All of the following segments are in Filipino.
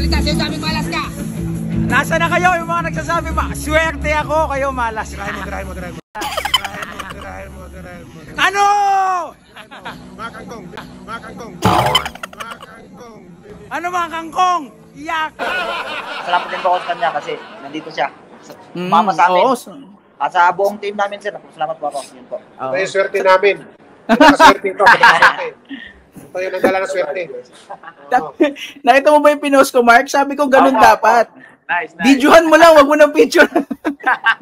magsalita. Sa'yo sabi malas ka. Nasa na kayo yung mga nagsasabi swerte ako, kayo malas. Tirahin mo. Ano? Mga kangkong. Ano mga kangkong? Iyak! Salamat din po ako sa kanya kasi nandito siya. Mama sa amin. At sa buong team namin, sir. Salamat po ako. Yun po. Ito yung swerte namin. Swerte ito. Ito yung nagdala ng swerte. Nakita mo ba yung pinost ko, Mark? Sabi ko ganun dapat. Nice. Videohan mo lang, wag mo ng picture.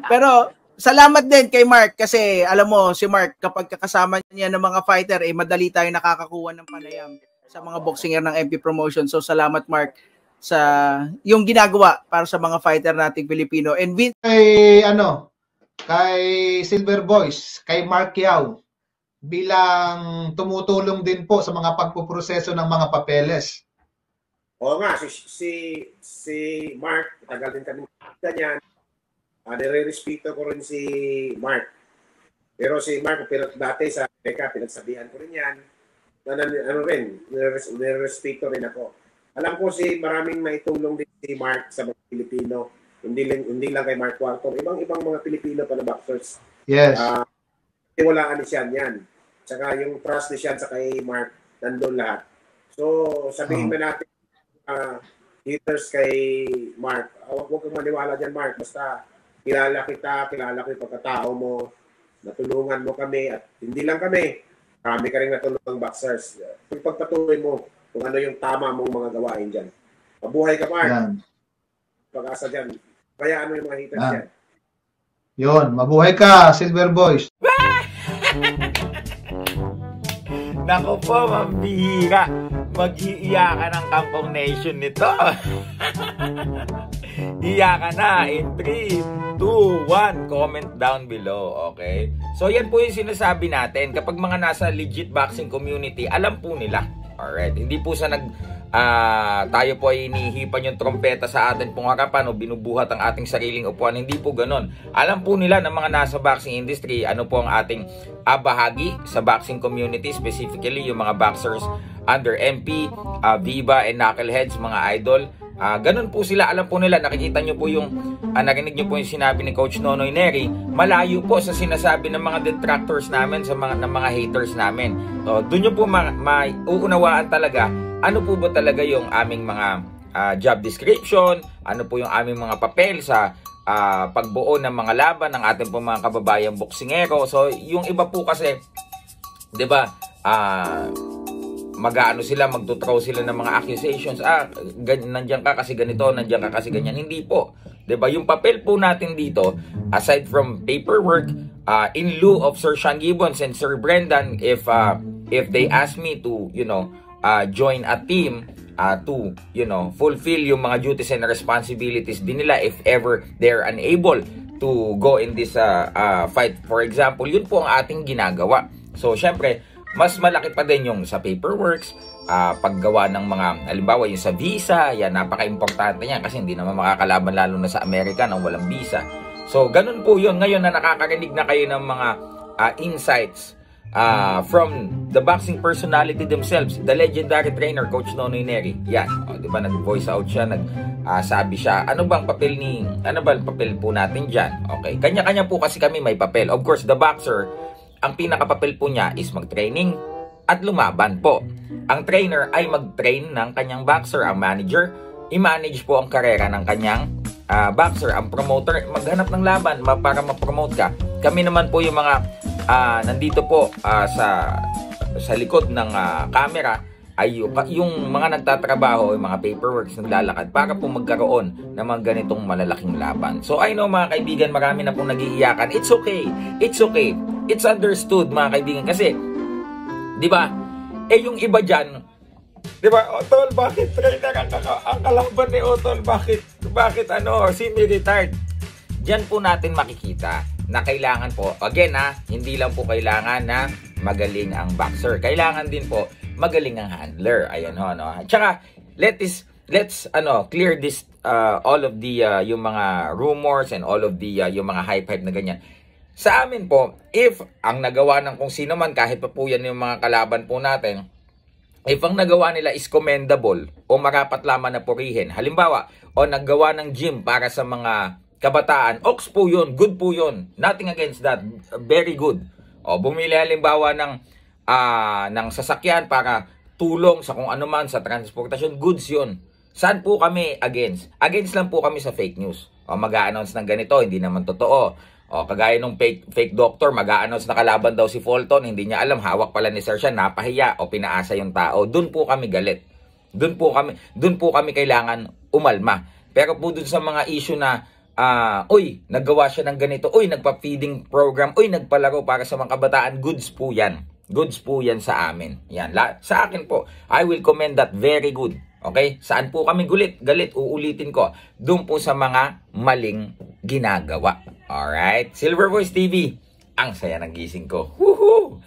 Pero salamat din kay Mark kasi alam mo, si Mark kapag kakasama niya ng mga fighter, madali tayo nakakakuha ng panayam sa mga boxinger ng MP Promotion. So salamat Mark sa yung ginagawa para sa mga fighter nating Pilipino. And kay Silver Boys, kay Mark Yao bilang tumutulong din po sa mga pagpuproseso ng mga papeles. Oo nga, si Mark, tagal din kami ganyan. Nire-respeto ko rin si Mark. Pero si Mark, dati sa Amerika, pinagsabihan ko rin yan. Nire-respeto rin ako. Alam ko maraming maitulong din si Mark sa mga Pilipino. Hindi lang kay Mark Cuarto. Ibang mga Pilipino pa na boxers. Yes. Walaan ni Sian yan. Tsaka yung trust ni Sian sa kay Mark, nandun lahat. So, sabihin mo natin, haters kay Mark. Huwag kang maniwala dyan, Mark. Basta kilala ko yung pagkatao mo, natulungan mo kami, at hindi lang kami. Kami ka rin natulungang boxers. Pagpatuloy mo kung ano yung tama mong mga gawain dyan. Mabuhay ka, Mark. Yan. Pag-asa dyan. Kaya ano yung mga haters dyan. Yun, mabuhay ka, Silver Boys. Naku po, mambihira. Mag-iiyakan ang Kangkong Nation nito. Iyakan na in 3, 2, 1. Comment down below, okay? So, yan po yung sinasabi natin. Kapag mga nasa legit boxing community, alam po nila. Alright, hindi po sa tayo po ay inihipan yung trompeta sa atin pong harapan o binubuhat ang ating sariling upuan. Hindi po ganon. Alam po nila ng mga nasa boxing industry ano po ang ating bahagi sa boxing community, specifically yung mga boxers under MP, Viva and Knuckleheads, mga idol. Ganun po sila, alam po nila, nakikita nyo po yung, narinig nyo po yung sinabi ni Coach Nonoy Neri, malayo po sa sinasabi ng mga detractors namin, ng mga haters namin. So, doon nyo po mauunawaan talaga, ano po ba talaga yung aming mga job description, ano po yung aming mga papel sa pagbuo ng mga laban ng ating po mga kababayang boksingero. So, yung iba po kasi, di ba, mag-ano sila, magtutraw sila ng mga accusations. Nandiyan ka kasi ganito, nandiyan ka kasi ganyan. Hindi po. 'Di ba? Yung papel po natin dito, aside from paperwork, in lieu of Sir Sean Gibbons and Sir Brendan, if they ask me to, join a team to, fulfill yung mga duties and responsibilities din nila if ever they're unable to go in this fight. For example, yun po ang ating ginagawa. So, syempre, mas malaki pa din yung sa paperworks, paggawa ng mga, halimbawa yung sa visa, yan, napaka-importante yan kasi hindi naman makakalaban lalo na sa Amerika nang walang visa. So, ganun po yun. Ngayon na nakakarinig na kayo ng mga insights from the boxing personality themselves, the legendary trainer, Coach Nonoy Neri. Yan, di ba, nag-voice out siya, sabi siya, ano ba ang papel po natin dyan? Okay, kanya-kanya po kasi kami may papel. Of course, the boxer, ang pinakapapel po niya is mag-training at lumaban po. Ang trainer ay mag-train ng kanyang boxer. Ang manager, i-manage po ang karera ng kanyang boxer. Ang promoter, maghanap ng laban para ma-promote ka. Kami naman po yung mga nandito po sa likod ng camera ay yung mga nagtatrabaho, yung mga paperworks, naglalakad para po magkaroon ng mga ganitong malalaking laban. So I know mga kaibigan, marami na pong nagiiyakan. It's okay. It's okay. It's understood mga kaibigan kasi, di ba, yung iba dyan, di ba, Otol, bakit trainer ang kalaban ni Otol? Bakit semi-retired? Diyan po natin makikita na kailangan po, again hindi lang po kailangan na magaling ang boxer. Kailangan din po magaling ang handler. Ayan Tsaka, let's clear this all of the yung mga rumors and all of the yung mga hype na ganyan. Sa amin po, if ang nagawa ng kung sino man, kahit pa po yan yung mga kalaban po natin, if ang nagawa nila is commendable o marapat lamang na purihin, halimbawa, o naggawa ng gym para sa mga kabataan, ox po yun, good po yun. Nothing against that, very good. O bumili halimbawa ng sasakyan para tulong sa kung ano man, sa transportasyon, goods yun. Saan po kami against? Against lang po kami sa fake news. O mag-a-announce ng ganito, hindi naman totoo. O kagaya nung fake doctor, mag-a-announce na kalaban daw si Fulton, hindi niya alam, hawak pala ni Sir siya, napahiya o pinaasa yung tao. Doon po kami galit. Doon po kami kailangan umalma. Pero po doon sa mga issue na uy, naggawa siya ng ganito, uy, nagpa-feeding program, uy, nagpalaro para sa mga kabataan, goods po yan. Goods po yan sa amin. Yan, sa akin po, I will commend that, very good. Okay? Saan po kami galit, uulitin ko. Doon po sa mga maling ginagawa. Alright? Silver Voice TV, ang saya ng gising ko. Woohoo!